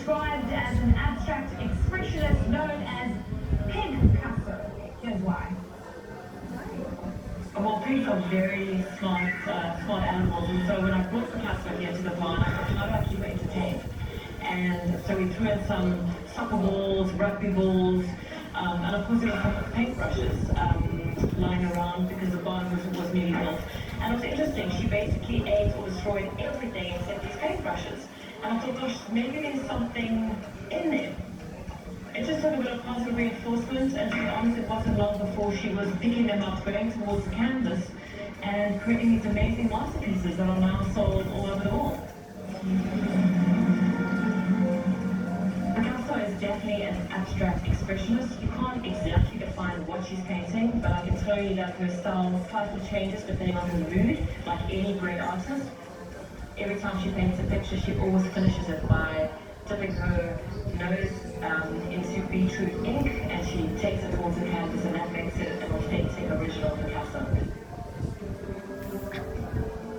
described as an abstract expressionist known as Pigcasso. Here's why. Well, pigs are very smart animals, and so when I brought Pigcasso here to the barn, I thought, how do I keep her entertained? And so we threw in some soccer balls, rugby balls, and of course there were some paintbrushes lying around because the barn was newly built. And it was interesting, she basically ate or destroyed everything except these paintbrushes. And I thought, gosh, maybe there's something in there. It just took a bit of positive reinforcement, and to be honest, it wasn't long before she was picking them up, going towards the canvas, and creating these amazing masterpieces that are now sold all over the world. Picasso is definitely an abstract expressionist. You can't exactly define what she's painting, but I can tell you that her style slightly changes depending on her mood, like any great artist. Every time she paints a picture, she always finishes it by dipping her nose into beetroot ink, and she takes it towards the canvas, and that makes it an authentic original Picasso.